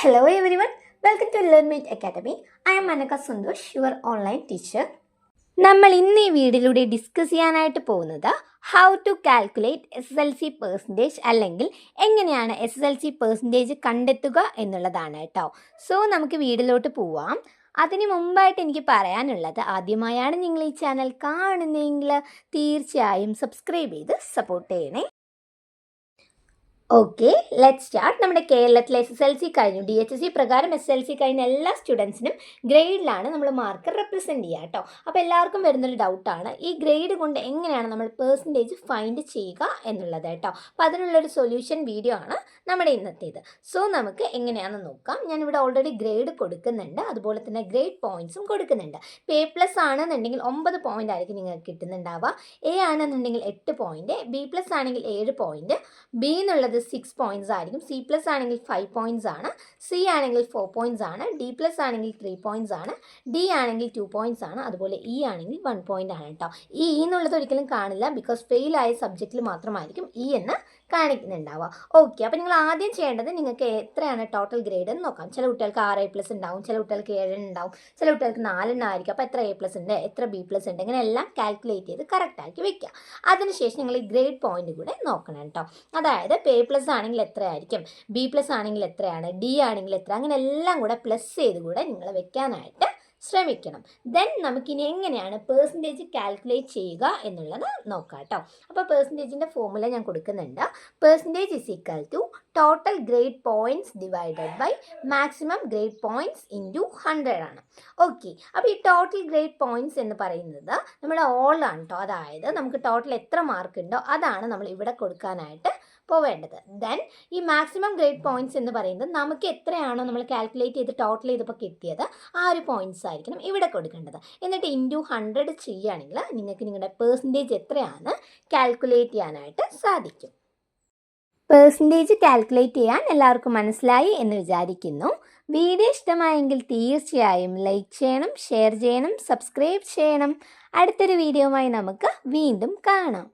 Hello everyone, welcome to LearnMate Academy. I am Manaka Sundosh, your online teacher. നമ്മൾ ഇന്ന് ഈ വീഡിയോയിലൂടെ discuss ചെയ്യാനായിട്ട് പോകുന്നത് how to calculate SSLC percentage അല്ലെങ്കിൽ എങ്ങനെയാണ് SSLC പെർസെൻറ്റേജ് കണ്ടെത്തുക എന്നുള്ളതാണ് കേട്ടോ. സോ നമുക്ക് വീഡിയോയിലോട്ട് പോവാം. അതിന് മുമ്പായിട്ട് എനിക്ക് പറയാനുള്ളത്, ആദ്യമായാണ് നിങ്ങൾ ഈ ചാനൽ കാണുന്നതെങ്കിൽ തീർച്ചയായും സബ്സ്ക്രൈബ് ചെയ്ത് സപ്പോർട്ട് ചെയ്യണേ. Okay, let start. നമ്മുടെ കേരളത്തിൽ SSLC കഴിഞ്ഞു, DHSC പ്രകാരം SSLC കഴിഞ്ഞ എല്ലാ സ്റ്റുഡൻസിനും ഗ്രേഡിലാണ് നമ്മൾ മാർക്ക് റെപ്രസെൻറ്റ് ചെയ്യുക കേട്ടോ. അപ്പോൾ എല്ലാവർക്കും വരുന്നൊരു ഡൗട്ടാണ്, ഈ ഗ്രേഡ് കൊണ്ട് എങ്ങനെയാണ് നമ്മൾ പെർസെൻറ്റേജ് ഫൈൻഡ് ചെയ്യുക എന്നുള്ളത് കേട്ടോ. അപ്പോൾ അതിനുള്ളൊരു സൊല്യൂഷൻ വീഡിയോ ആണ് നമ്മുടെ ഇന്നത്തേത്. സോ നമുക്ക് എങ്ങനെയാണെന്ന് നോക്കാം. ഞാനിവിടെ ഓൾറെഡി ഗ്രേഡ് കൊടുക്കുന്നുണ്ട്, അതുപോലെ തന്നെ ഗ്രേഡ് പോയിൻറ്റ്സും കൊടുക്കുന്നുണ്ട്. A+ ആണെന്നുണ്ടെങ്കിൽ 9 പോയിൻ്റ് ആയിരിക്കും നിങ്ങൾക്ക് കിട്ടുന്നുണ്ടാവുക. A ആണെന്നുണ്ടെങ്കിൽ 8 പോയിൻറ്റ്, B+ ആണെങ്കിൽ 7 പോയിൻറ്റ്, B എന്നുള്ളത് 6 പോയിൻറ്റ്സ് ആയിരിക്കും, C+ ആണെങ്കിൽ 5 പോയിൻറ്റ്സ് ആണ്, C ആണെങ്കിൽ 4 പോയിൻറ്റ്സ് ആണ്, D+ ആണെങ്കിൽ 3 പോയിൻറ്റ്സ് ആണ്, D ആണെങ്കിൽ 2 പോയിൻറ്റ്സ് ആണ്, അതുപോലെ E ആണെങ്കിൽ 1 പോയിൻ്റ് ആണ് കേട്ടോ. ഈ എന്നുള്ളത് ഒരിക്കലും കാണില്ല, ബിക്കോസ് ഫെയിൽ ആയ സബ്ജക്റ്റിൽ മാത്രമായിരിക്കും E എന്ന് കാണിക്കുന്നുണ്ടാവുക. ഓക്കെ, അപ്പോൾ നിങ്ങൾ ആദ്യം ചെയ്യേണ്ടത് നിങ്ങൾക്ക് എത്രയാണ് ടോട്ടൽ ഗ്രേഡ് എന്ന് നോക്കാം. ചില കുട്ടികൾക്ക് 6A+ ഉണ്ടാവും, ചില കുട്ടികൾക്ക് 7 ഉണ്ടാവും, ചില കുട്ടികൾക്ക് 4 ആയിരിക്കും. അപ്പോൾ എത്ര A+ ഉണ്ട്, എത്ര B+ ഉണ്ട്, ഇങ്ങനെ എല്ലാം കാൽക്കുലേറ്റ് ചെയ്ത് കറക്റ്റാക്കി വെക്കുക. അതിനുശേഷം നിങ്ങൾ ഈ ഗ്രേഡ് പോയിന്റ് കൂടെ നോക്കണം കേട്ടോ. അതായത് A+ ആണെങ്കിൽ എത്രയായിരിക്കും, B+ ആണെങ്കിൽ എത്രയാണ്, D ആണെങ്കിൽ എത്ര, അങ്ങനെ എല്ലാം കൂടെ പ്ലസ് ചെയ്ത് കൂടെ നിങ്ങൾ വെക്കാനായിട്ട് ശ്രമിക്കണം. ദെൻ നമുക്കിനി എങ്ങനെയാണ് പെർസെൻറ്റേജ് കാൽക്കുലേറ്റ് ചെയ്യുക എന്നുള്ളത് നോക്കാം കേട്ടോ. അപ്പോൾ പെർസെൻറ്റേജിൻ്റെ ഫോർമുല ഞാൻ കൊടുക്കുന്നുണ്ട്. Percentage is equal to total grade points divided by maximum grade points into 100 ആണ്. ഓക്കെ, അപ്പോൾ ഈ ടോട്ടൽ ഗ്രേഡ് പോയിൻറ്റ്സ് എന്ന് പറയുന്നത് നമ്മുടെ ഓൾ ആണ് കേട്ടോ. അതായത് നമുക്ക് ടോട്ടൽ എത്ര മാർക്ക് ഉണ്ടോ അതാണ് നമ്മൾ ഇവിടെ കൊടുക്കാനായിട്ട് പോവേണ്ടത്. ദെൻ ഈ മാക്സിമം ഗ്രേഡ് പോയിൻറ്റ്സ് എന്ന് പറയുന്നത് നമുക്ക് എത്രയാണോ നമ്മൾ കാൽക്കുലേറ്റ് ചെയ്ത് ടോട്ടൽ ചെയ്തപ്പോൾ കിട്ടിയത് ആ ഒരു പോയിൻറ്റ്സ് ആയിരിക്കണം ഇവിടെ കൊടുക്കേണ്ടത്. എന്നിട്ട് ഇൻറ്റു 100 ചെയ്യുകയാണെങ്കിൽ നിങ്ങൾക്ക് നിങ്ങളുടെ പെർസെൻറ്റേജ് എത്രയാണ് കാൽക്കുലേറ്റ് ചെയ്യാനായിട്ട് സാധിക്കും. പെർസെൻറ്റേജ് കാൽക്കുലേറ്റ് ചെയ്യാൻ എല്ലാവർക്കും മനസ്സിലായി എന്ന് വിചാരിക്കുന്നു. വീഡിയോ ഇഷ്ടമായെങ്കിൽ തീർച്ചയായും ലൈക്ക് ചെയ്യണം, ഷെയർ ചെയ്യണം, സബ്സ്ക്രൈബ് ചെയ്യണം. അടുത്തൊരു വീഡിയോയുമായി നമുക്ക് വീണ്ടും കാണാം.